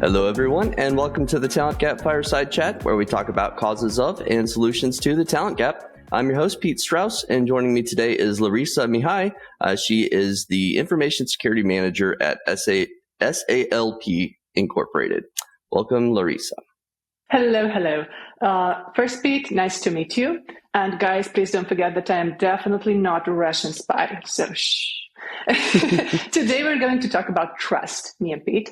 Hello, everyone, and welcome to the Talent Gap Fireside Chat, where we talk about causes of and solutions to the talent gap. I'm your host, Pete Strauss, and joining me today is Larisa Mihai. She is the Information Security Manager at SALP Incorporated. Welcome, Larisa. Hello. First, Pete, nice to meet you. And guys, please don't forget that I am definitely not a Russian spy, so shh. Today we're going to talk about trust, me and Pete,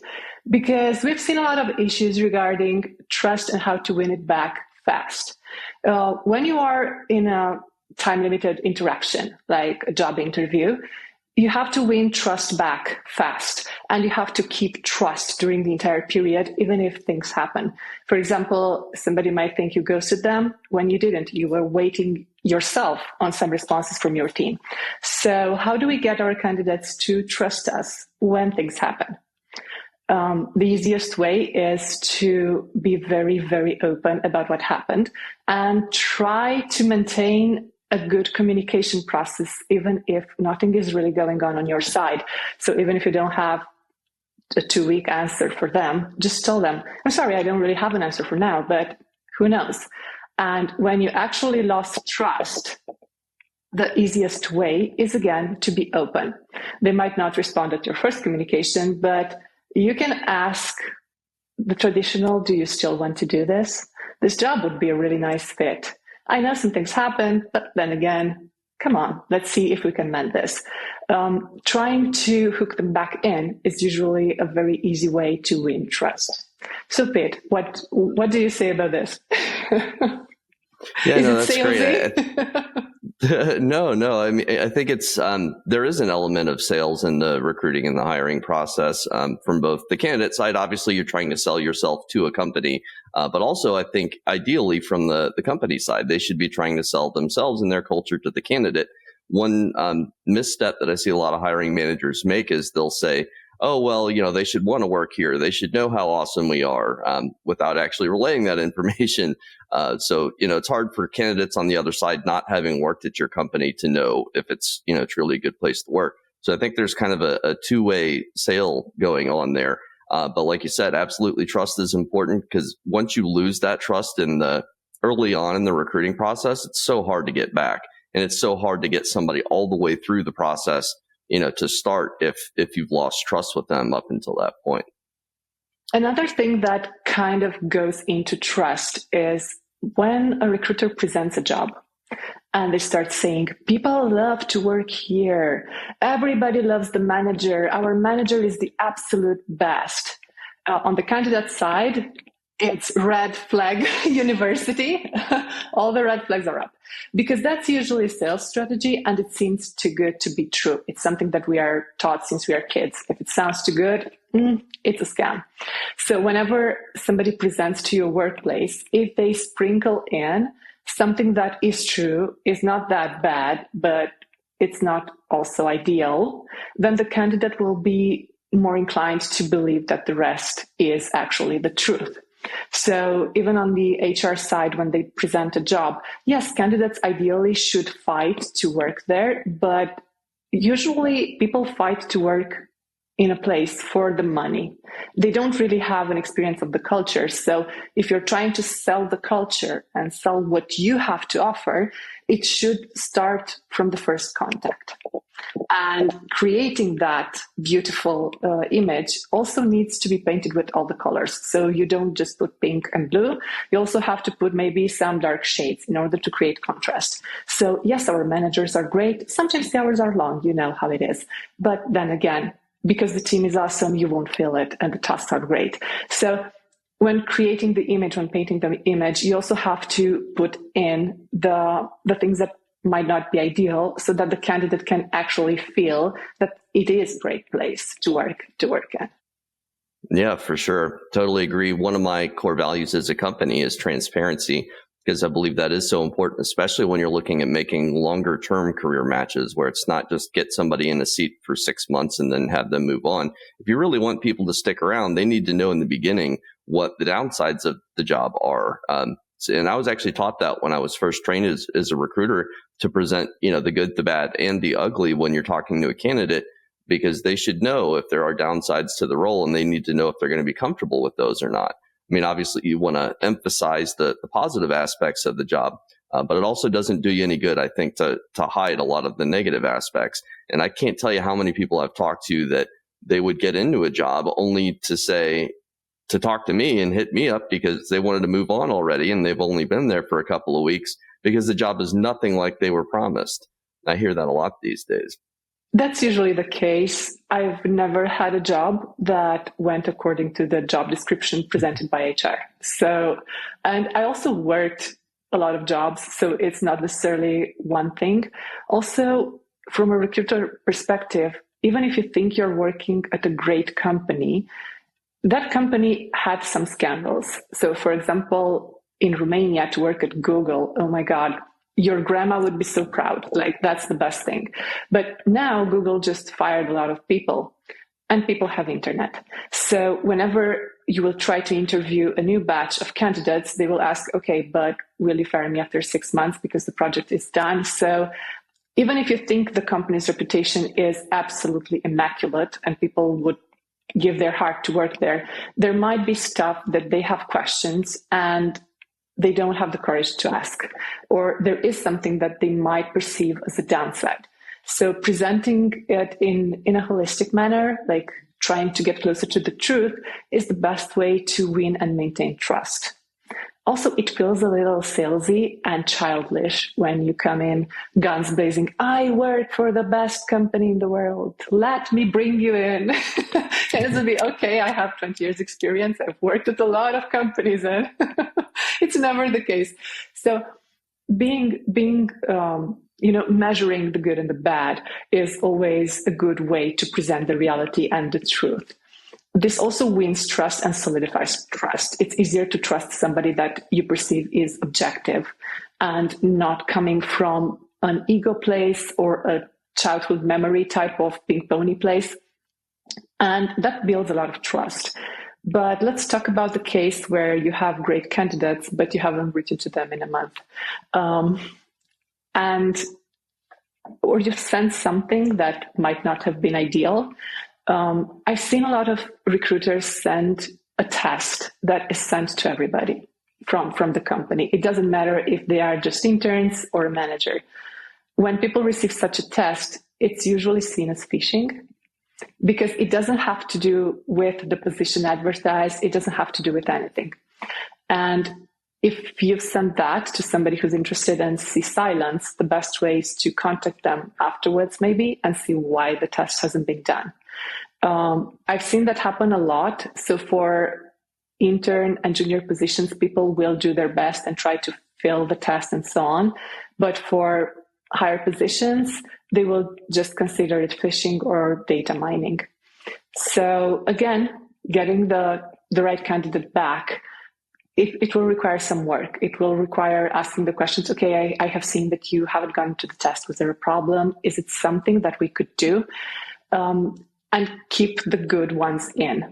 because we've seen a lot of issues regarding trust and how to win it back fast. When you are in a time-limited interaction, like a job interview, you have to win trust back fast, and you have to keep trust during the entire period, even if things happen. For example, somebody might think you ghosted them when you didn't. You were waiting yourself on some responses from your team. So how do we get our candidates to trust us when things happen? The easiest way is to be very, very open about what happened and try to maintain a good communication process, even if nothing is really going on your side. So even if you don't have a 2-week answer for them, just tell them, I'm sorry, I don't really have an answer for now, but who knows? And when you actually lost trust, the easiest way is, again, to be open. They might not respond at your first communication, but you can ask the traditional, do you still want to do this? This job would be a really nice fit. I know some things happen, but then again, come on, let's see if we can mend this. Trying to hook them back in is usually a very easy way to win trust. So, Pete, what do you say about this? Yeah, no, that's great. No. I mean, I think it's there is an element of sales in the recruiting and the hiring process from both the candidate side. Obviously, you're trying to sell yourself to a company, but also I think ideally from the company side, they should be trying to sell themselves and their culture to the candidate. One misstep that I see a lot of hiring managers make is they'll say, oh, well, they should want to work here. They should know how awesome we are without actually relaying that information. So, it's hard for candidates on the other side not having worked at your company to know if it's, truly a good place to work. So I think there's kind of a two-way sale going on there. But like you said, absolutely trust is important, because once you lose that trust early on in the recruiting process, it's so hard to get back. And it's so hard to get somebody all the way through the process to start if you've lost trust with them up until that point. Another thing that kind of goes into trust is when a recruiter presents a job and they start saying, people love to work here. Everybody loves the manager. Our manager is the absolute best. On the candidate side, it's red flag university. All the red flags are up, because that's usually a sales strategy, and it seems too good to be true. It's something that we are taught since we are kids. If it sounds too good, it's a scam. So whenever somebody presents to your workplace, if they sprinkle in something that is true, is not that bad, but it's not also ideal, then the candidate will be more inclined to believe that the rest is actually the truth. So even on the HR side, when they present a job, yes, candidates ideally should fight to work there, but usually people fight to work in a place for the money. They don't really have an experience of the culture. So if you're trying to sell the culture and sell what you have to offer, it should start from the first contact. And creating that beautiful image also needs to be painted with all the colors. So you don't just put pink and blue. You also have to put maybe some dark shades in order to create contrast. So yes, our managers are great. Sometimes the hours are long, you know how it is. But then again, because the team is awesome, you won't feel it, and the tasks are great. So when creating the image, when painting the image, you also have to put in the things that might not be ideal, so that the candidate can actually feel that it is a great place to work in. Yeah, for sure. Totally agree. One of my core values as a company is transparency, because I believe that is so important, especially when you're looking at making longer term career matches, where it's not just get somebody in a seat for 6 months and then have them move on. If you really want people to stick around, they need to know in the beginning what the downsides of the job are. And I was actually taught that when I was first trained as a recruiter, to present, the good, the bad, and the ugly when you're talking to a candidate, because they should know if there are downsides to the role, and they need to know if they're going to be comfortable with those or not. I mean, obviously, you want to emphasize the positive aspects of the job, but it also doesn't do you any good, I think, to hide a lot of the negative aspects. And I can't tell you how many people I've talked to that they would get into a job only to talk to me and hit me up because they wanted to move on already, and they've only been there for a couple of weeks because the job is nothing like they were promised. I hear that a lot these days. That's usually the case. I've never had a job that went according to the job description presented by HR. And I also worked a lot of jobs, so it's not necessarily one thing. Also, from a recruiter perspective, even if you think you're working at a great company, that company had some scandals. So, for example, in Romania, to work at Google, oh my God, your grandma would be so proud. Like, that's the best thing. But now Google just fired a lot of people, and people have internet. So whenever you will try to interview a new batch of candidates, they will ask, okay, but will you fire me after 6 months because the project is done? So even if you think the company's reputation is absolutely immaculate and people would give their heart to work there, there might be stuff that they have questions and they don't have the courage to ask, or there is something that they might perceive as a downside. So presenting it in a holistic manner, like trying to get closer to the truth, is the best way to win and maintain trust. Also, it feels a little salesy and childish when you come in guns blazing. I work for the best company in the world. Let me bring you in. And it will be, okay, I have 20 years experience. I've worked at a lot of companies, and it's never the case. So measuring the good and the bad is always a good way to present the reality and the truth. This also wins trust and solidifies trust. It's easier to trust somebody that you perceive is objective and not coming from an ego place or a childhood memory type of ping pony place. And that builds a lot of trust. But let's talk about the case where you have great candidates, but you haven't written to them in a month. Or you've sent something that might not have been ideal. I've seen a lot of recruiters send a test that is sent to everybody from the company. It doesn't matter if they are just interns or a manager. When people receive such a test, it's usually seen as phishing, because it doesn't have to do with the position advertised. It doesn't have to do with anything. And if you've sent that to somebody who's interested and see silence, the best way is to contact them afterwards maybe and see why the test hasn't been done. I've seen that happen a lot. So for intern and junior positions, people will do their best and try to fill the test and so on. But for higher positions, they will just consider it phishing or data mining. So again, getting the right candidate back, it will require some work. It will require asking the questions, okay, I have seen that you haven't gone to the test. Was there a problem? Is it something that we could do? And keep the good ones in,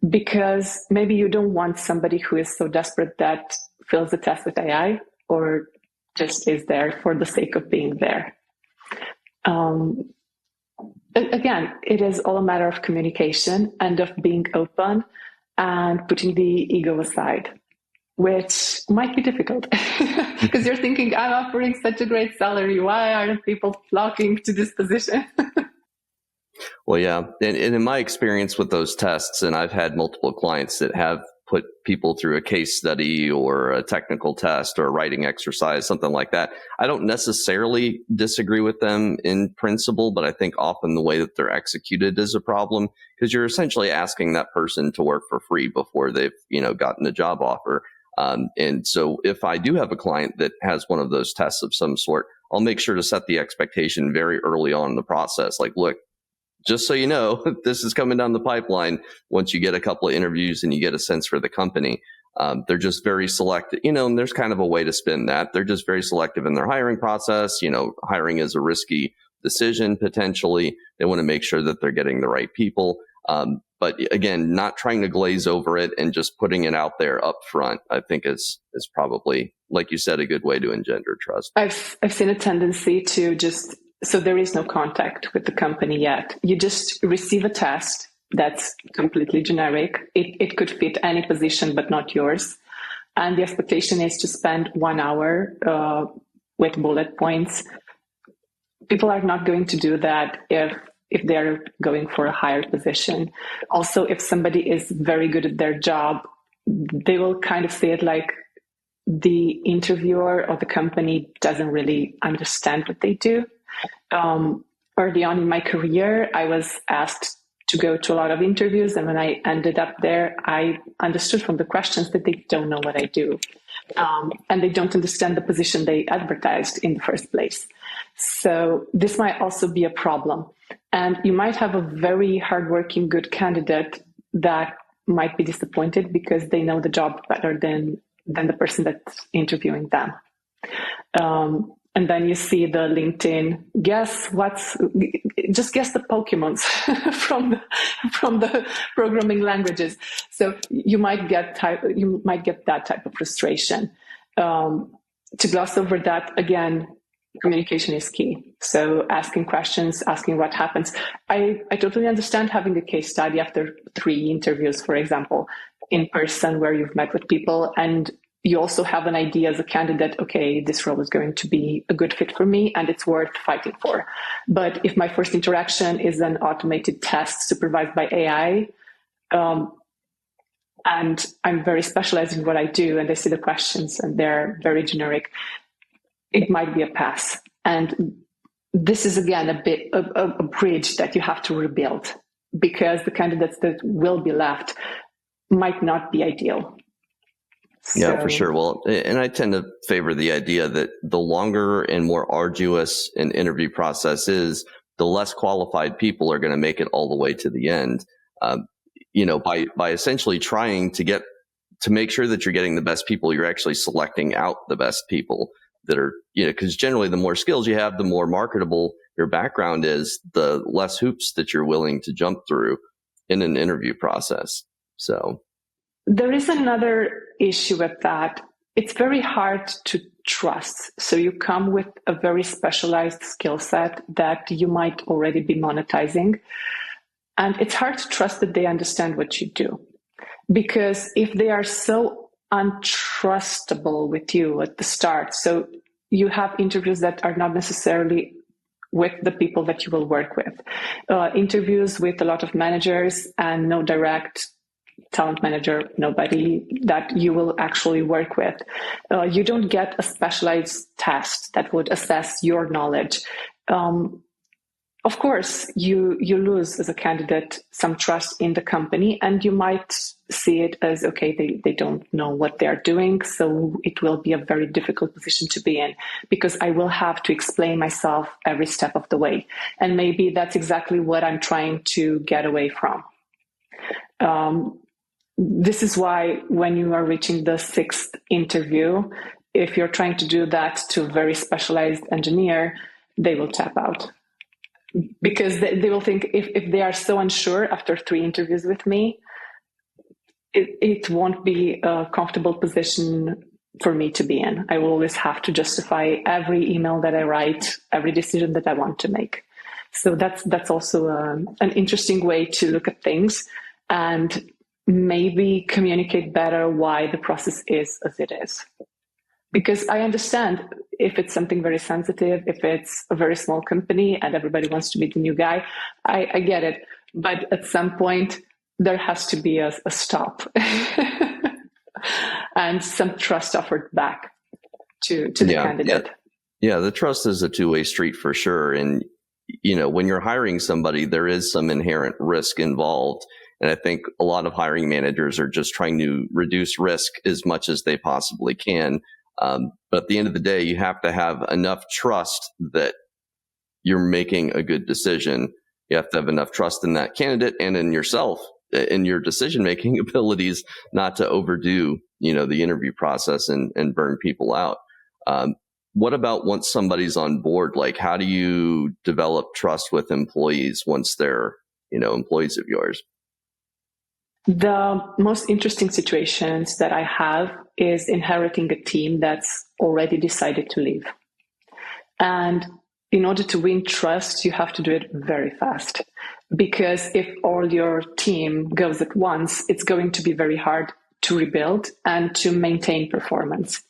because maybe you don't want somebody who is so desperate that fills the test with AI or just is there for the sake of being there. Again, it is all a matter of communication and of being open and putting the ego aside, which might be difficult because you're thinking, I'm offering such a great salary. Why aren't people flocking to this position? Well, yeah. And in my experience with those tests, and I've had multiple clients that have put people through a case study or a technical test or a writing exercise, something like that. I don't necessarily disagree with them in principle, but I think often the way that they're executed is a problem, because you're essentially asking that person to work for free before they've, gotten a job offer. And so if I do have a client that has one of those tests of some sort, I'll make sure to set the expectation very early on in the process. Like, look, just so you know, this is coming down the pipeline. Once you get a couple of interviews and you get a sense for the company, they're just very selective, and there's kind of a way to spin that. They're just very selective in their hiring process. Hiring is a risky decision potentially. They want to make sure that they're getting the right people. But again, not trying to glaze over it and just putting it out there up front, I think is probably, like you said, a good way to engender trust. I've seen a tendency to just So there is no contact with the company yet. You just receive a test that's completely generic. It could fit any position, but not yours. And the expectation is to spend 1 hour with bullet points. People are not going to do that if they're going for a higher position. Also, if somebody is very good at their job, they will kind of say it like the interviewer or the company doesn't really understand what they do. Early on in my career, I was asked to go to a lot of interviews. And when I ended up there, I understood from the questions that they don't know what I do. And they don't understand the position they advertised in the first place. So this might also be a problem. And you might have a very hardworking, good candidate that might be disappointed because they know the job better than the person that's interviewing them. And then you see the LinkedIn, just guess the Pokemons from the programming languages. So you might get that type of frustration. To gloss over that, again, communication is key. So asking questions, asking what happens. I totally understand having a case study after 3 interviews, for example, in person where you've met with people and you also have an idea as a candidate, okay, this role is going to be a good fit for me and it's worth fighting for. But if my first interaction is an automated test supervised by AI, and I'm very specialized in what I do and I see the questions and they're very generic, it might be a pass. And this is, again, a bridge that you have to rebuild because the candidates that will be left might not be ideal. Yeah, for sure. Well, and I tend to favor the idea that the longer and more arduous an interview process is, the less qualified people are going to make it all the way to the end. By essentially trying to make sure that you're getting the best people, you're actually selecting out the best people that are, because generally the more skills you have, the more marketable your background is, the less hoops that you're willing to jump through in an interview process. So there is another issue with that. It's very hard to trust. So you come with a very specialized skill set that you might already be monetizing. And it's hard to trust that they understand what you do. Because if they are so untrustable with you at the start, so you have interviews that are not necessarily with the people that you will work with. Interviews with a lot of managers and no direct talent manager, nobody that you will actually work with. You don't get a specialized test that would assess your knowledge. Of course, you lose as a candidate some trust in the company, and you might see it as, okay, they don't know what they're doing, so it will be a very difficult position to be in because I will have to explain myself every step of the way. And maybe that's exactly what I'm trying to get away from. This is why when you are reaching the 6th interview, if you're trying to do that to a very specialized engineer, they will tap out. Because they will think if they are so unsure after 3 interviews with me, it won't be a comfortable position for me to be in. I will always have to justify every email that I write, every decision that I want to make. So that's also an interesting way to look at things and maybe communicate better why the process is as it is. Because I understand if it's something very sensitive, if it's a very small company and everybody wants to be the new guy, I get it. But at some point, there has to be a stop and some trust offered back to the candidate. Yeah, the trust is a two-way street for sure. And, when you're hiring somebody, there is some inherent risk involved. And I think a lot of hiring managers are just trying to reduce risk as much as they possibly can. But at the end of the day, you have to have enough trust that you're making a good decision. You have to have enough trust in that candidate and in yourself, in your decision-making abilities, not to overdo, the interview process and burn people out. What about once somebody's on board? Like, how do you develop trust with employees once they're, employees of yours? The most interesting situations that I have is inheriting a team that's already decided to leave. And in order to win trust, you have to do it very fast. Because if all your team goes at once, it's going to be very hard to rebuild and to maintain performance.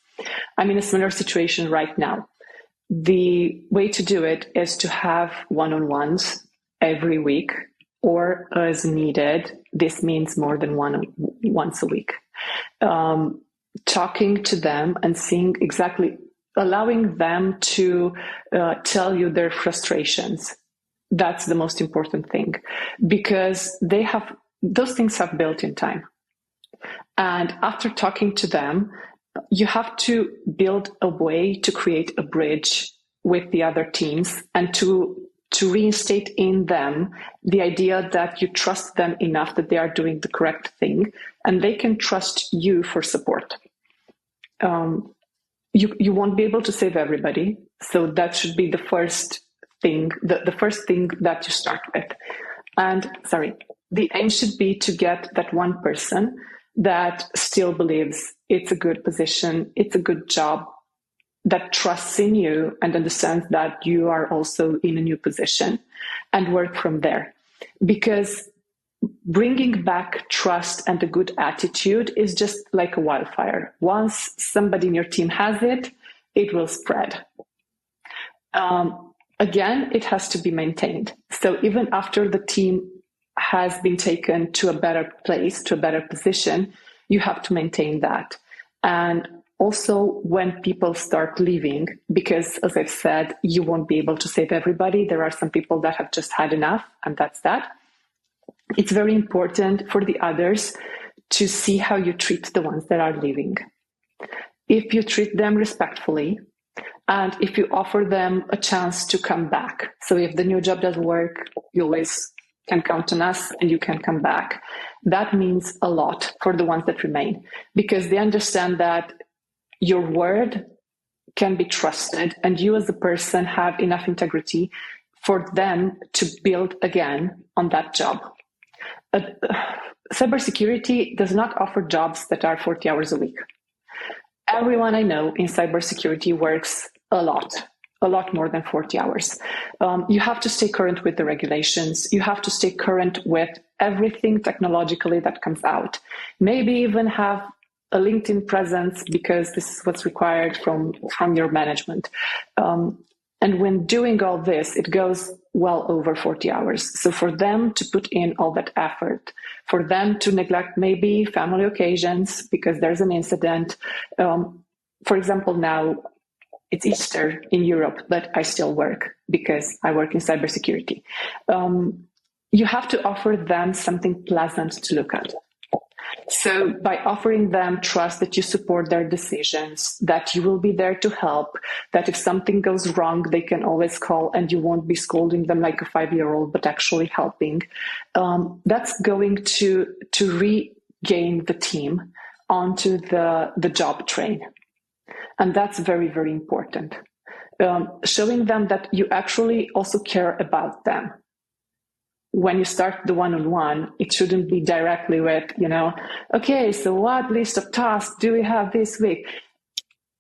I'm in a similar situation right now. The way to do it is to have one-on-ones every week or as needed. This means more than once a week. Talking to them and seeing exactly, allowing them to tell you their frustrations. That's the most important thing, because those things have built-in time. And after talking to them, you have to build a way to create a bridge with the other teams and to reinstate in them the idea that you trust them enough that they are doing the correct thing and they can trust you for support. You won't be able to save everybody. So that should be the first thing, the first thing that you start with. And the aim should be to get that one person that still believes it's a good position, it's a good job, that trusts in you and understands that you are also in a new position, and work from there. Because bringing back trust and a good attitude is just like a wildfire. Once somebody in your team has it, it will spread. Again, it has to be maintained. So even after the team has been taken to a better place, to a better position, you have to maintain that. And also when people start leaving, because as I've said, you won't be able to save everybody. There are some people that have just had enough, and that's that. It's very important for the others to see how you treat the ones that are leaving. If you treat them respectfully, and if you offer them a chance to come back. So if the new job doesn't work, you always can count on us and you can come back. That means a lot for the ones that remain, because they understand that your word can be trusted and you as a person have enough integrity for them to build again on that job. Cybersecurity does not offer jobs that are 40 hours a week. Everyone I know in cybersecurity works a lot more than 40 hours. You have to stay current with the regulations. You have to stay current with everything technologically that comes out. Maybe even have a LinkedIn presence, because this is what's required from your management. And when doing all this, it goes well over 40 hours. So for them to put in all that effort, for them to neglect maybe family occasions because there's an incident. For example, now it's Easter in Europe, but I still work because I work in cybersecurity. You have to offer them something pleasant to look at. So by offering them trust that you support their decisions, that you will be there to help, that if something goes wrong, they can always call and you won't be scolding them like a 5-year-old, but actually helping, that's going to regain the team onto the job train. And that's very, very important. Showing them that you actually also care about them. When you start the one-on-one, it shouldn't be directly with, okay, so what list of tasks do we have this week?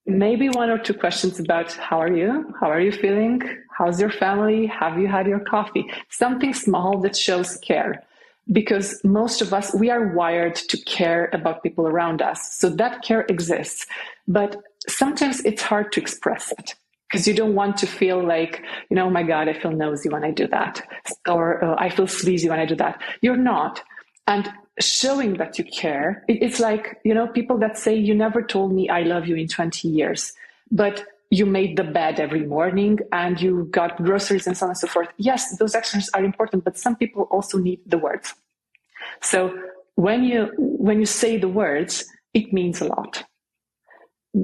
Maybe 1 or 2 questions about how are you? How are you feeling? How's your family? Have you had your coffee? Something small that shows care. Because most of us, we are wired to care about people around us. So that care exists. But sometimes it's hard to express it. Because you don't want to feel like, oh my God, I feel nosy when I do that. Or I feel sleazy when I do that. You're not. And showing that you care, it's like, people that say, you never told me I love you in 20 years, but you made the bed every morning and you got groceries and so on and so forth. Yes, those actions are important, but some people also need the words. So when you say the words, it means a lot.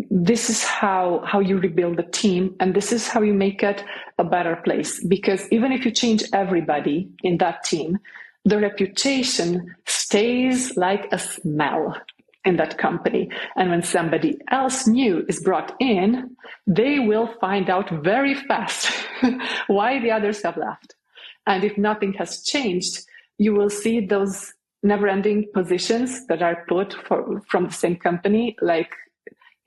This is how you rebuild the team, and this is how you make it a better place. Because even if you change everybody in that team, the reputation stays like a smell in that company. And when somebody else new is brought in, they will find out very fast why the others have left. And if nothing has changed, you will see those never-ending positions that are put from the same company, like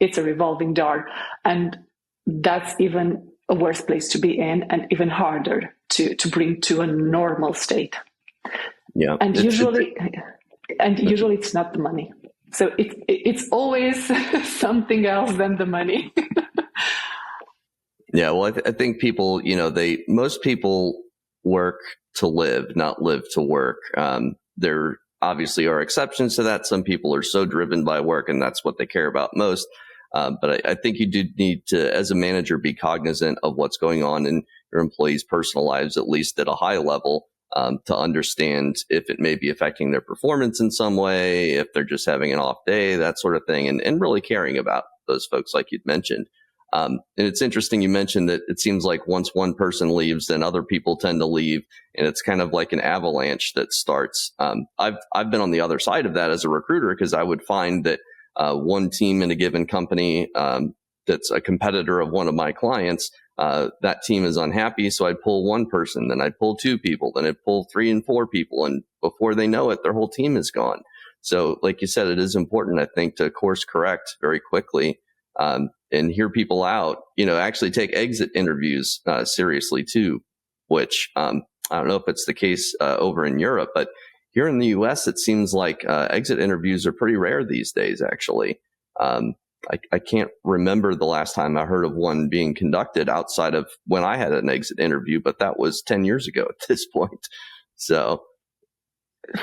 it's a revolving door. And that's even a worse place to be in and even harder to bring to a normal state. Yeah. And usually it's not the money. So it's always something else than the money. Yeah, well, I think people, most people work to live, not live to work. There obviously are exceptions to that. Some people are so driven by work and that's what they care about most. But I think you do need to, as a manager, be cognizant of what's going on in your employees' personal lives, at least at a high level, to understand if it may be affecting their performance in some way, if they're just having an off day, that sort of thing, and really caring about those folks like you'd mentioned. And it's interesting you mentioned that it seems like once one person leaves, then other people tend to leave, and it's kind of like an avalanche that starts. I've been on the other side of that as a recruiter, because I would find that one team in a given company that's a competitor of one of my clients, that team is unhappy, so I'd pull one person, then I'd pull two people, then I'd pull 3 and 4 people, and before they know it, their whole team is gone. So, like you said, it is important, I think, to course correct very quickly. And hear people out, actually take exit interviews seriously too, which I don't know if it's the case over in Europe, but here in the US, it seems like exit interviews are pretty rare these days, actually. I can't remember the last time I heard of one being conducted outside of when I had an exit interview, but that was 10 years ago at this point. So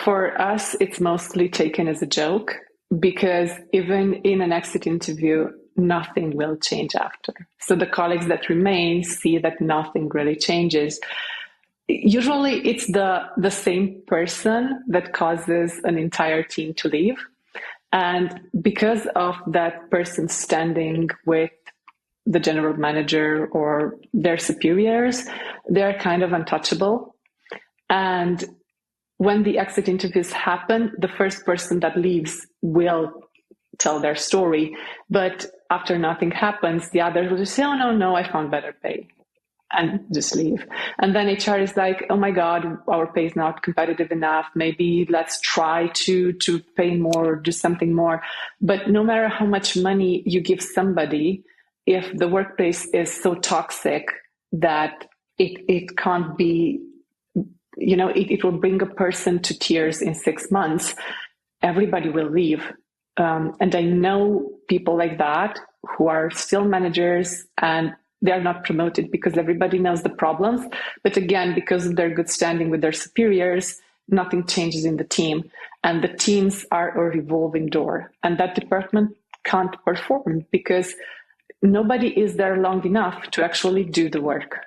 for us, it's mostly taken as a joke, because even in an exit interview, nothing will change after. So the colleagues that remain see that nothing really changes. Usually it's the same person that causes an entire team to leave. And because of that person standing with the general manager or their superiors, they're kind of untouchable. And when the exit interviews happen, the first person that leaves will tell their story. But after nothing happens, the others will just say, oh, no, I found better pay, and just leave. And then HR is like, oh my God, our pay is not competitive enough. Maybe let's try to pay more, do something more. But no matter how much money you give somebody, if the workplace is so toxic that it can't be, it will bring a person to tears in 6 months, everybody will leave. And I know people like that who are still managers, and they're not promoted because everybody knows the problems. But again, because of their good standing with their superiors, nothing changes in the team. And the teams are a revolving door. And that department can't perform because nobody is there long enough to actually do the work.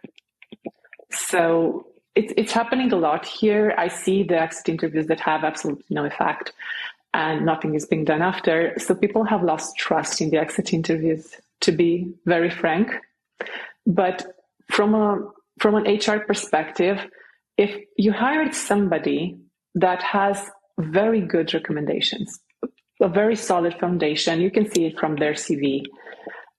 So it's happening a lot here. I see the exit interviews that have absolutely no effect, and nothing is being done after. So people have lost trust in the exit interviews, to be very frank. But from an HR perspective, if you hired somebody that has very good recommendations, a very solid foundation, you can see it from their CV.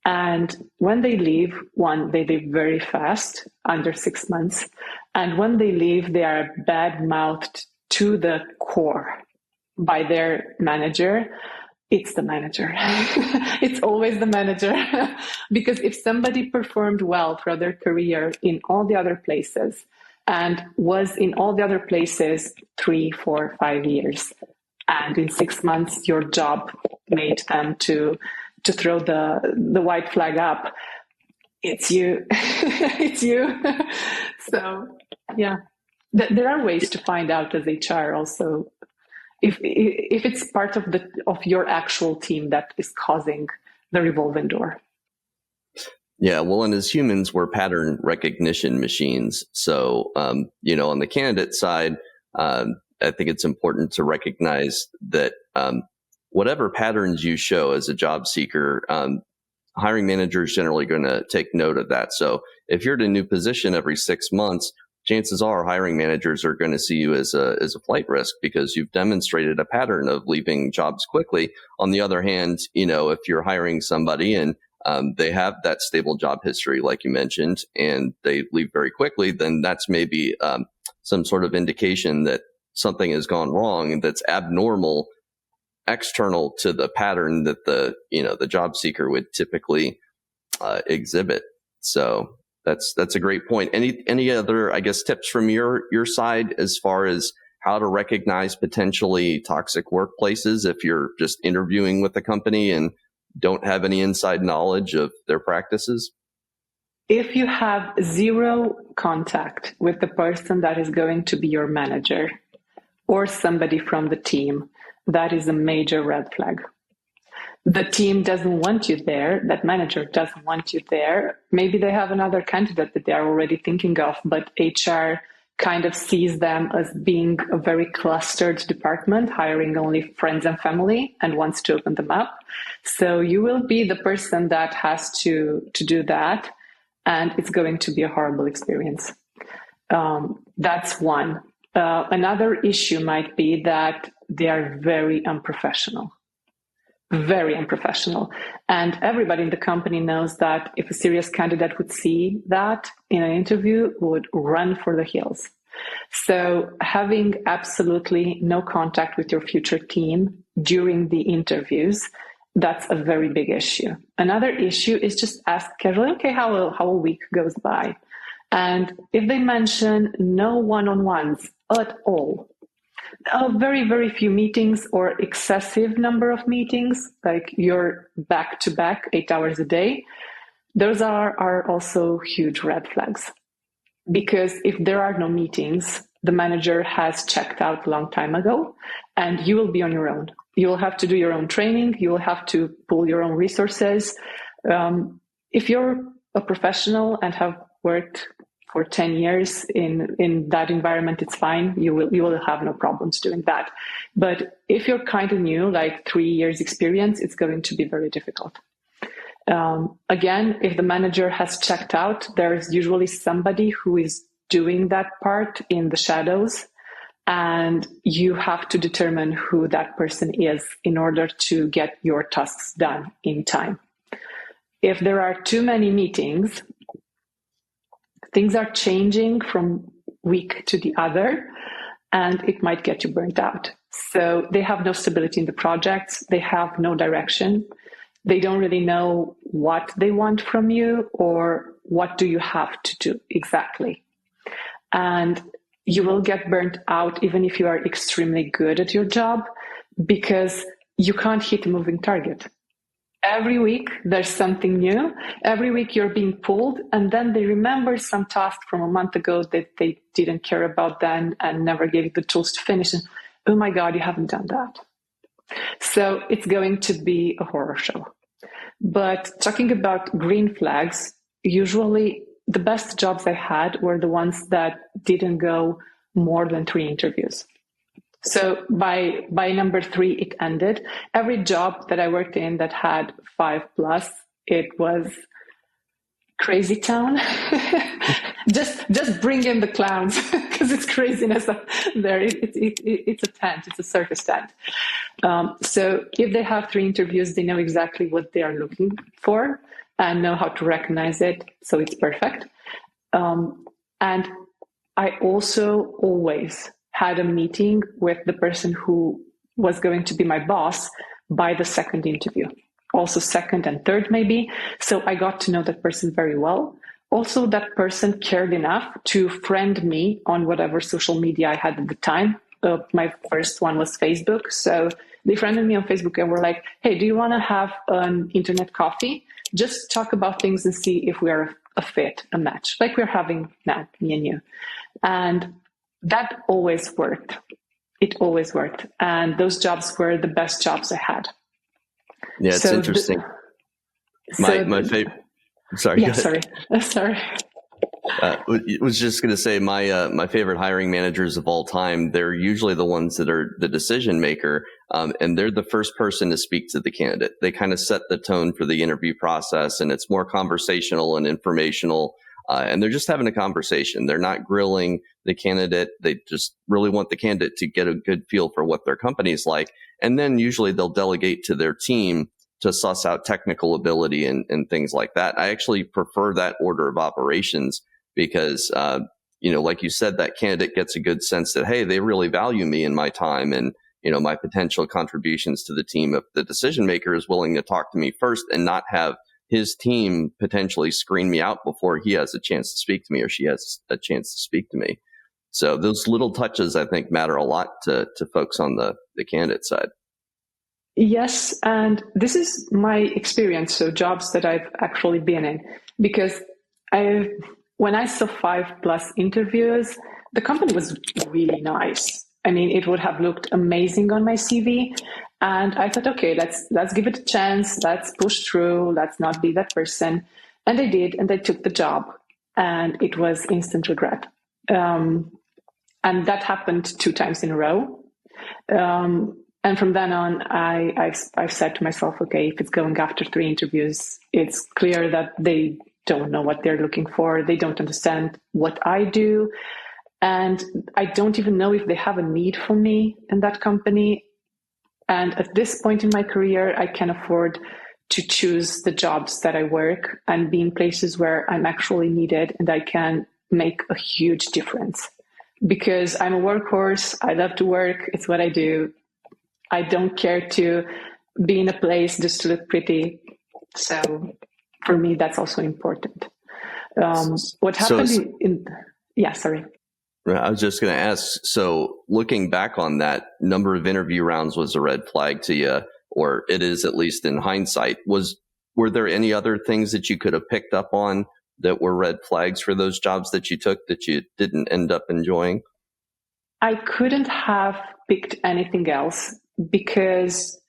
And when they leave, they leave very fast, under 6 months. And when they leave, they are bad-mouthed to the core by their manager. It's the manager. It's always the manager. Because if somebody performed well throughout their career in all the other places and was in all the other places 3, 4, 5 years, and in 6 months your job made them to throw the white flag up, it's you. It's you. So yeah, there are ways to find out as HR also if it's part of your actual team that is causing the revolving door. Yeah, well, and as humans, we're pattern recognition machines. So, on the candidate side, I think it's important to recognize that whatever patterns you show as a job seeker, hiring manager is generally going to take note of that. So if you're at a new position every 6 months, chances are hiring managers are going to see you as a flight risk because you've demonstrated a pattern of leaving jobs quickly. On the other hand, if you're hiring somebody and they have that stable job history, like you mentioned, and they leave very quickly, then that's maybe some sort of indication that something has gone wrong and that's abnormal, external to the pattern that the job seeker would typically exhibit. So That's a great point. Any other, I guess, tips from your side as far as how to recognize potentially toxic workplaces if you're just interviewing with a company and don't have any inside knowledge of their practices? If you have zero contact with the person that is going to be your manager or somebody from the team, that is a major red flag. The team doesn't want you there. That manager doesn't want you there. Maybe they have another candidate that they are already thinking of, but HR kind of sees them as being a very clustered department, hiring only friends and family, and wants to open them up. So you will be the person that has to do that, and it's going to be a horrible experience. That's one. Another issue might be that they are very unprofessional. Very unprofessional. And everybody in the company knows that if a serious candidate would see that in an interview, would run for the hills. So having absolutely no contact with your future team during the interviews, that's a very big issue. Another issue is just ask casually, okay, how a week goes by. And if they mention no one-on-ones at all, very, very few meetings or excessive number of meetings, like you're back to back 8 hours a day, those are also huge red flags. Because if there are no meetings, the manager has checked out a long time ago, and you will be on your own. You will have to do your own training. You will have to pull your own resources. If you're a professional and have worked for 10 years in that environment, it's fine. You will have no problems doing that. But if you're kind of new, like 3 years experience, it's going to be very difficult. Again, if the manager has checked out, there's usually somebody who is doing that part in the shadows, and you have to determine who that person is in order to get your tasks done in time. If there are too many meetings, things are changing from week to the other, and it might get you burnt out. So they have no stability in the projects. They have no direction. They don't really know what they want from you or what do you have to do exactly. And you will get burnt out even if you are extremely good at your job, because you can't hit a moving target. Every week there's something new. Every week you're being pulled, and then they remember some task from a month ago that they didn't care about then and never gave you the tools to finish. And oh my God, you haven't done that. So it's going to be a horror show. But talking about green flags, usually the best jobs I had were the ones that didn't go more than 3 interviews. So by number 3, it ended. Every job that I worked in that had 5+, it was crazy town. just bring in the clowns, because it's craziness there. It's a tent. It's a circus tent. So if they have 3 interviews, they know exactly what they are looking for and know how to recognize it. So it's perfect. And I also always had a meeting with the person who was going to be my boss by the 2nd interview. Also 2nd and 3rd maybe. So I got to know that person very well. Also, that person cared enough to friend me on whatever social media I had at the time. My first one was Facebook. So they friended me on Facebook and were like, hey, do you want to have an internet coffee? Just talk about things and see if we are a fit, a match, like we're having now, me and you. And that always worked. It always worked. And those jobs were the best jobs I had. Yeah, it's interesting. My favorite. Sorry. Yeah, sorry. Was just going to say my favorite hiring managers of all time. They're usually the ones that are the decision maker, and they're the first person to speak to the candidate. They kind of set the tone for the interview process, and it's more conversational and informational. And they're just having a conversation. They're not grilling the candidate. They just really want the candidate to get a good feel for what their company's like. And then usually they'll delegate to their team to suss out technical ability and things like that. I actually prefer that order of operations because, like you said, that candidate gets a good sense that, hey, they really value me and my time and, my potential contributions to the team. If the decision maker is willing to talk to me first and not have his team potentially screen me out before he has a chance to speak to me or she has a chance to speak to me. So those little touches, I think, matter a lot to folks on the candidate side. Yes, and this is my experience, so jobs that I've actually been in, because when I saw 5+ interviews, the company was really nice. I mean, it would have looked amazing on my CV, and I thought, okay, let's give it a chance, let's push through, let's not be that person. And I did, and I took the job, and it was instant regret. And that happened 2 times in a row. And from then on, I've said to myself, okay, if it's going after 3 interviews, it's clear that they don't know what they're looking for. They don't understand what I do. And I don't even know if they have a need for me in that company. And at this point in my career, I can afford to choose the jobs that I work and be in places where I'm actually needed and I can make a huge difference. Because I'm a workhorse, I love to work, it's what I do. I don't care to be in a place just to look pretty. So for me, that's also important. What happened sorry. I was just going to ask, so looking back on that, number of interview rounds was a red flag to you, or it is at least in hindsight. Were there any other things that you could have picked up on that were red flags for those jobs that you took that you didn't end up enjoying? I couldn't have picked anything else because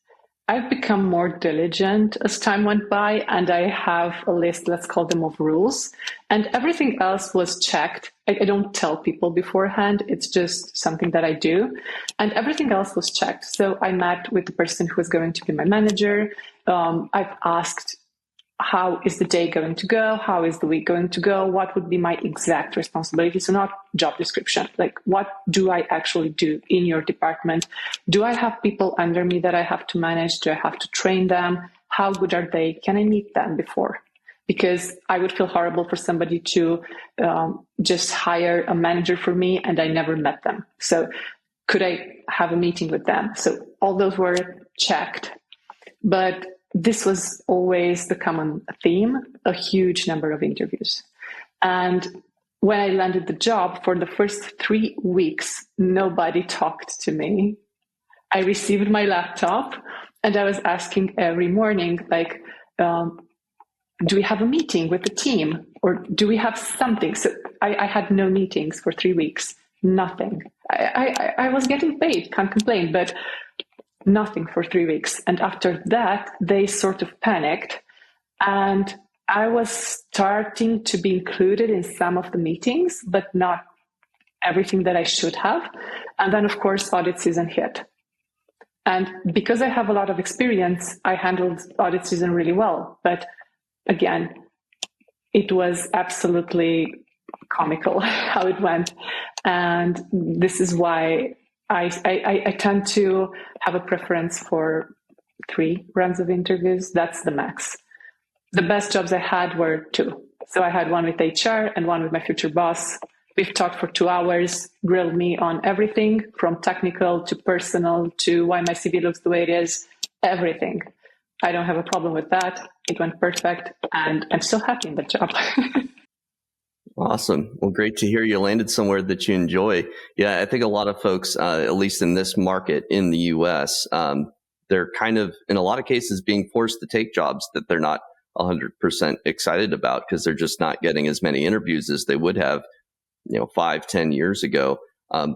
I've become more diligent as time went by, and I have a list, let's call them, of rules, and everything else was checked. I don't tell people beforehand, it's just something that I do, and everything else was checked. So I met with the person who was going to be my manager. I've asked, how is the day going to go? How is the week going to go? What would be my exact responsibility? So not job description, like what do I actually do in your department? Do I have people under me that I have to manage? Do I have to train them? How good are they? Can I meet them before? Because I would feel horrible for somebody to just hire a manager for me and I never met them. So could I have a meeting with them? So all those were checked. But this was always the common theme, a huge number of interviews. And when I landed the job, for the first 3 weeks, nobody talked to me. I received my laptop and I was asking every morning, like, do we have a meeting with the team? Or do we have something? So I had no meetings for 3 weeks, nothing. I was getting paid, can't complain, but nothing for 3 weeks. And after that, they sort of panicked. And I was starting to be included in some of the meetings, but not everything that I should have. And then, of course, audit season hit. And because I have a lot of experience, I handled audit season really well. But again, it was absolutely comical how it went. And this is why I tend to have a preference for 3 rounds of interviews. That's the max. The best jobs I had were 2. So I had one with HR and one with my future boss. We've talked for 2 hours, grilled me on everything from technical to personal to why my CV looks the way it is, everything. I don't have a problem with that. It went perfect and I'm so happy in that job. Awesome. Well, great to hear you landed somewhere that you enjoy. Yeah, I think a lot of folks, at least in this market in the US, they're kind of, in a lot of cases, being forced to take jobs that they're not 100% excited about because they're just not getting as many interviews as they would have, 5-10 years ago.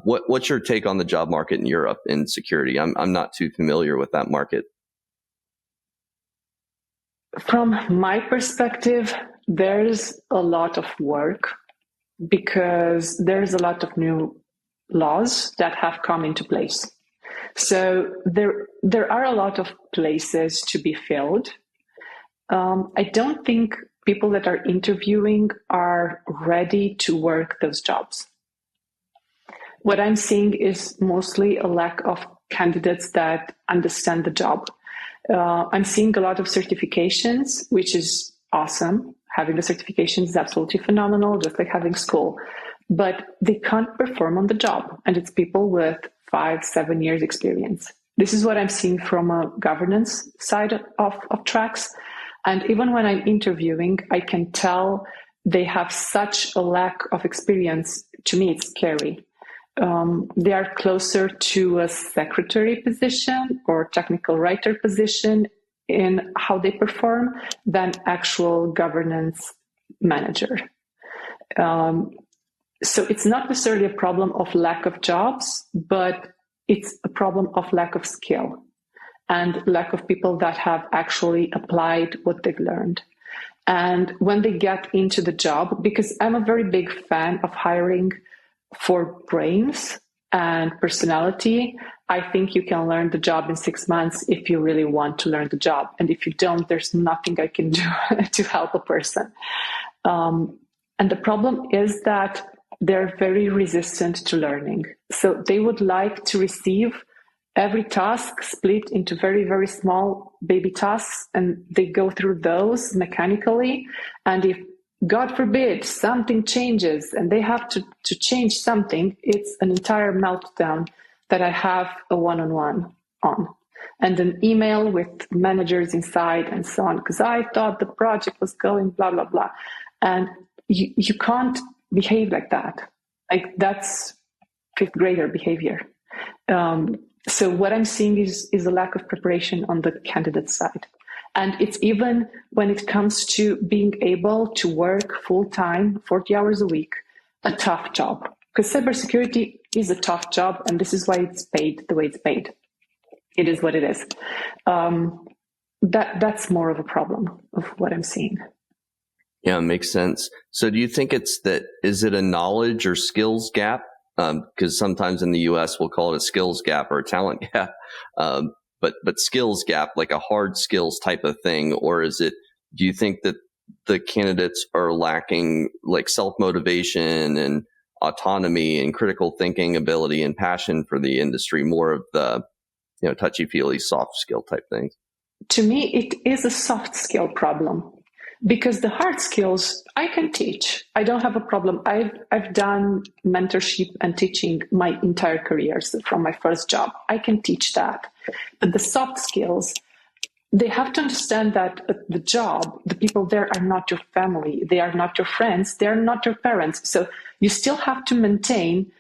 What's your take on the job market in Europe in security? I'm not too familiar with that market. From my perspective, there's a lot of work because there's a lot of new laws that have come into place. So there are a lot of places to be filled. I don't think people that are interviewing are ready to work those jobs. What I'm seeing is mostly a lack of candidates that understand the job. I'm seeing a lot of certifications, which is awesome. Having the certifications is absolutely phenomenal, just like having school. But they can't perform on the job. And it's people with 5-7 years experience. This is what I'm seeing from a governance side of tracks. And even when I'm interviewing, I can tell they have such a lack of experience. To me, it's scary. They are closer to a secretary position or technical writer position in how they perform than actual governance manager. So it's not necessarily a problem of lack of jobs, but it's a problem of lack of skill and lack of people that have actually applied what they've learned. And when they get into the job, because I'm a very big fan of hiring for brains and personality, I think you can learn the job in 6 months if you really want to learn the job. And if you don't, there's nothing I can do to help a person. And the problem is that they're very resistant to learning. So they would like to receive every task split into very, very small baby tasks, and they go through those mechanically. And if, God forbid, something changes and they have to change something, it's an entire meltdown that I have a one-on-one on. And an email with managers inside and so on, because I thought the project was going blah, blah, blah. And you can't behave like that. Like, that's fifth grader behavior. So what I'm seeing is a lack of preparation on the candidate side. And it's even when it comes to being able to work full-time, 40 hours a week, a tough job. Because cybersecurity is a tough job, and this is why it's paid the way it's paid. It is what it is. That's more of a problem of what I'm seeing. Yeah, it makes sense. So do you think is it a knowledge or skills gap? Because sometimes in the US we'll call it a skills gap or a talent gap. But skills gap, like a hard skills type of thing, or do you think that the candidates are lacking like self-motivation and autonomy and critical thinking ability and passion for the industry, more of the, touchy-feely soft skill type things? To me, it is a soft skill problem, because the hard skills I can teach. I don't have a problem. I've done mentorship and teaching my entire career, so from my first job. I can teach that. But the soft skills, they have to understand that the job, the people there are not your family. They are not your friends. They are not your parents. So you still have to maintain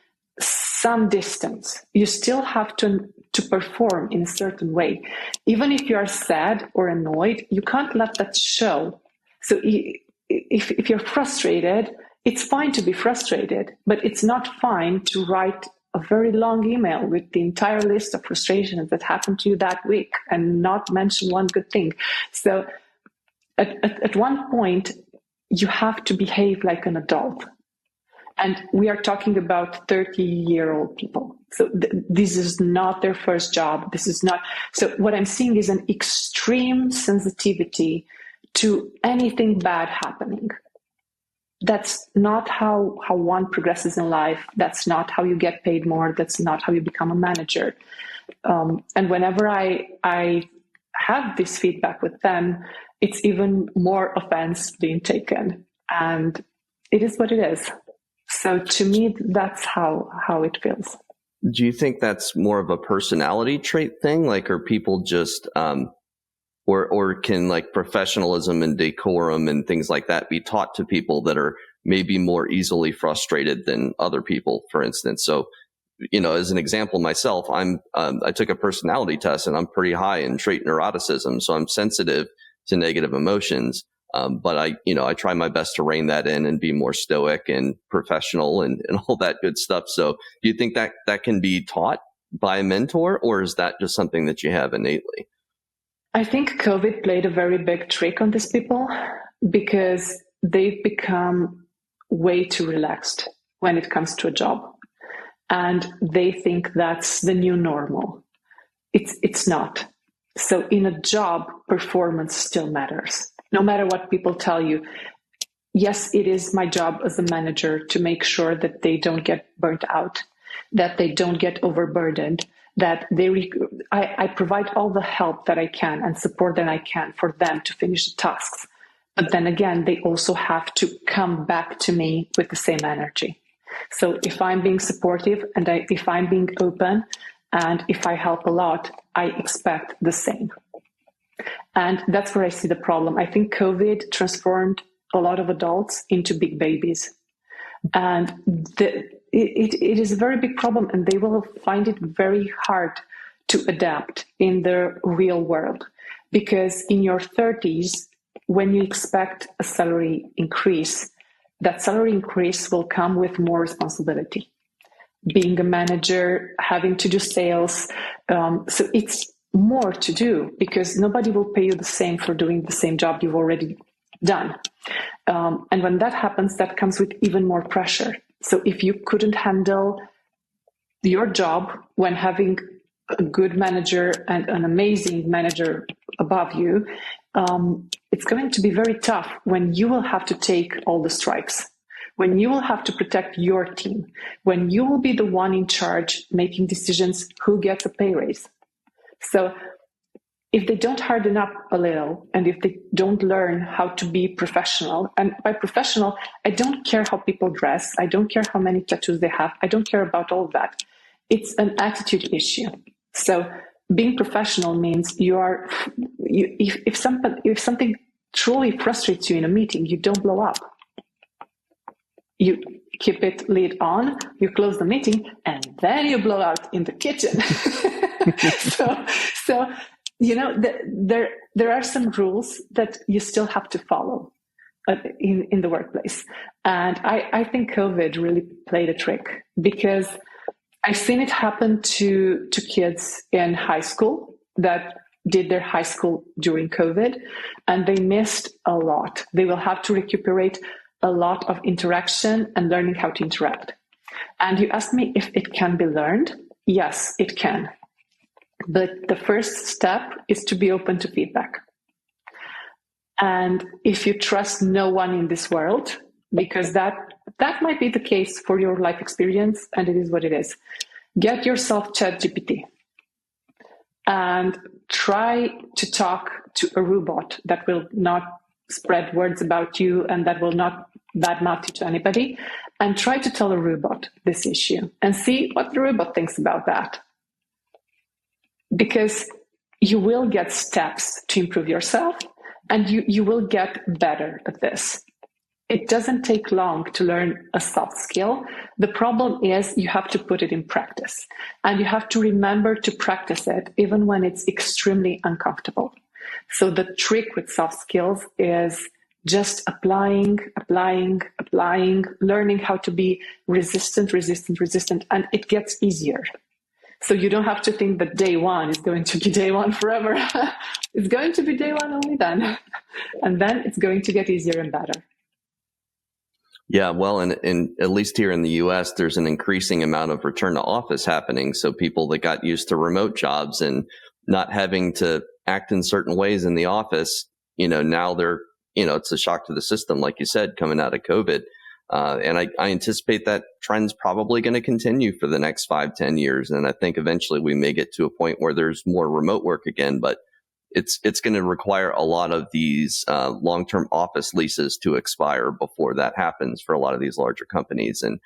some distance. You still have to perform in a certain way. Even if you are sad or annoyed, you can't let that show. So if you're frustrated, it's fine to be frustrated, but it's not fine to write a very long email with the entire list of frustrations that happened to you that week and not mention one good thing. So at one point, you have to behave like an adult. And we are talking about 30-year-old people. So this is not their first job. This is not. So what I'm seeing is an extreme sensitivity to anything bad happening. That's not how one progresses in life. That's not how you get paid more. That's not how you become a manager. And whenever I have this feedback with them, it's even more offense being taken. And it is what it is. So to me, that's how it feels. Do you think that's more of a personality trait thing? Like, are people just, or can like professionalism and decorum and things like that be taught to people that are maybe more easily frustrated than other people, for instance? So, as an example, myself, I took a personality test and I'm pretty high in trait neuroticism. So I'm sensitive to negative emotions. But I try my best to rein that in and be more stoic and professional and all that good stuff. So do you think that can be taught by a mentor, or is that just something that you have innately? I think COVID played a very big trick on these people, because they've become way too relaxed when it comes to a job. And they think that's the new normal. It's not. So in a job, performance still matters. No matter what people tell you. Yes, it is my job as a manager to make sure that they don't get burnt out, that they don't get overburdened, that I provide all the help that I can and support that I can for them to finish the tasks. But then again, they also have to come back to me with the same energy. So if I'm being supportive and if I'm being open and if I help a lot, I expect the same. And that's where I see the problem. I think COVID transformed a lot of adults into big babies. And it is a very big problem, and they will find it very hard to adapt in the real world. Because in your 30s, when you expect a salary increase, that salary increase will come with more responsibility. Being a manager, having to do sales. So it's more to do because nobody will pay you the same for doing the same job you've already done. And when that happens, that comes with even more pressure. So if you couldn't handle your job when having a good manager and an amazing manager above you, it's going to be very tough when you will have to take all the strikes, when you will have to protect your team, when you will be the one in charge making decisions who gets a pay raise. So if they don't harden up a little, and if they don't learn how to be professional, and by professional, I don't care how people dress, I don't care how many tattoos they have, I don't care about all of that. It's an attitude issue. So being professional means if something truly frustrates you in a meeting, you don't blow up. You keep it lid on, you close the meeting, and then you blow out in the kitchen. So there are some rules that you still have to follow in the workplace. And I think COVID really played a trick, because I've seen it happen to kids in high school that did their high school during COVID, and they missed a lot. They will have to recuperate a lot of interaction and learning how to interact. And you asked me if it can be learned. Yes, it can. But the first step is to be open to feedback. And if you trust no one in this world, because that might be the case for your life experience, and it is what it is, get yourself ChatGPT and try to talk to a robot that will not spread words about you and that will not badmouth you to anybody, and try to tell a robot this issue and see what the robot thinks about that. Because you will get steps to improve yourself, and you will get better at this. It doesn't take long to learn a soft skill. The problem is you have to put it in practice, and you have to remember to practice it even when it's extremely uncomfortable. So the trick with soft skills is just applying, learning how to be resistant, and it gets easier. So you don't have to think that day one is going to be day one forever. It's going to be day one only then. And then it's going to get easier and better. Yeah, well, and at least here in the US, there's an increasing amount of return to office happening. So people that got used to remote jobs and not having to act in certain ways in the office, now they're, it's a shock to the system, like you said, coming out of COVID. And I anticipate that trend's probably going to continue for the next 5-10 years. And I think eventually we may get to a point where there's more remote work again, but it's going to require a lot of these long-term office leases to expire before that happens for a lot of these larger companies. And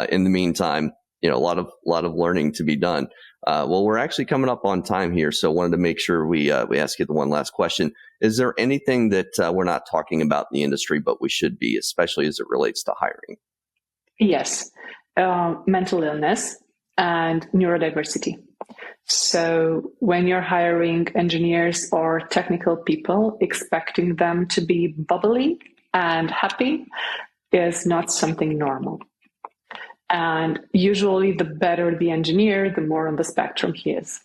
in the meantime, a lot of learning to be done. Well, we're actually coming up on time here, so I wanted to make sure we ask you the one last question. Is there anything that we're not talking about in the industry, but we should be, especially as it relates to hiring? Yes, mental illness and neurodiversity. So when you're hiring engineers or technical people, expecting them to be bubbly and happy is not something normal. And usually the better the engineer, the more on the spectrum he is.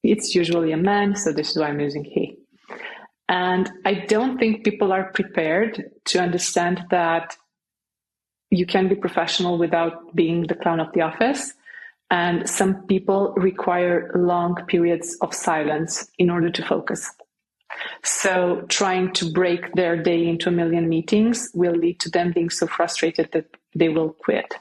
It's usually a man, so this is why I'm using he. And I don't think people are prepared to understand that you can be professional without being the clown of the office. And some people require long periods of silence in order to focus. So trying to break their day into a million meetings will lead to them being so frustrated that they will quit.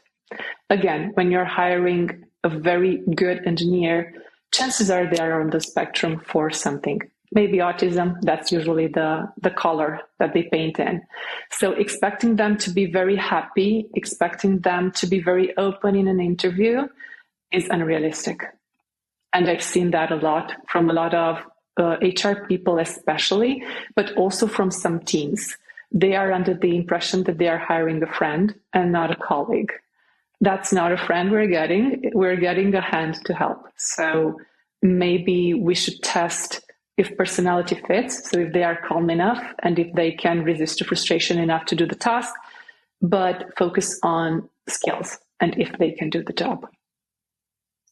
Again, when you're hiring a very good engineer, chances are they are on the spectrum for something. Maybe autism, that's usually the color that they paint in. So expecting them to be very happy, expecting them to be very open in an interview is unrealistic. And I've seen that a lot from a lot of HR people especially, but also from some teams. They are under the impression that they are hiring a friend and not a colleague. That's not a friend we're getting. We're getting a hand to help. So maybe we should test if personality fits. So if they are calm enough and if they can resist the frustration enough to do the task, but focus on skills and if they can do the job.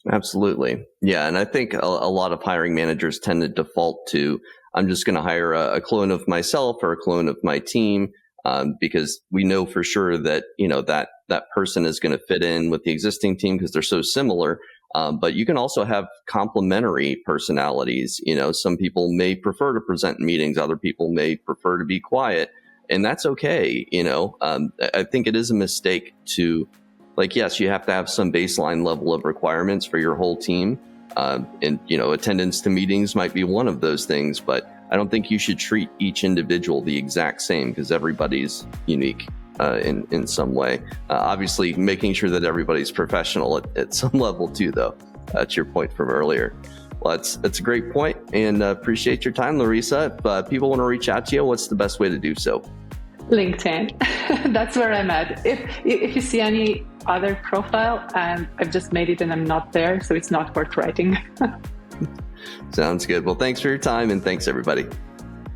Absolutely. Yeah. And I think a lot of hiring managers tend to default to, I'm just going to hire a clone of myself or a clone of my team, because we know for sure that, that person is going to fit in with the existing team because they're so similar. But you can also have complementary personalities. Some people may prefer to present in meetings. Other people may prefer to be quiet, and that's okay. I think it is a mistake to, yes, you have to have some baseline level of requirements for your whole team. And attendance to meetings might be one of those things, but I don't think you should treat each individual the exact same because everybody's unique in some way. Obviously, making sure that everybody's professional at some level too, though. That's your point from earlier. Well, that's a great point, and appreciate your time, Larisa. If people want to reach out to you, what's the best way to do so? LinkedIn. That's where I'm at. If you see any other profile, I've just made it and I'm not there, so it's not worth writing. Sounds good. Well, thanks for your time, and thanks, everybody.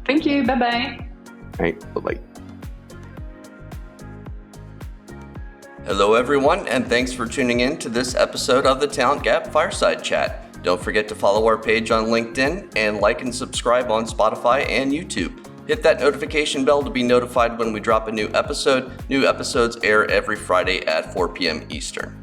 Thank you. Bye-bye. All right. Bye-bye. Hello, everyone, and thanks for tuning in to this episode of the Talent Gap Fireside Chat. Don't forget to follow our page on LinkedIn and like and subscribe on Spotify and YouTube. Hit that notification bell to be notified when we drop a new episode. New episodes air every Friday at 4 p.m. Eastern.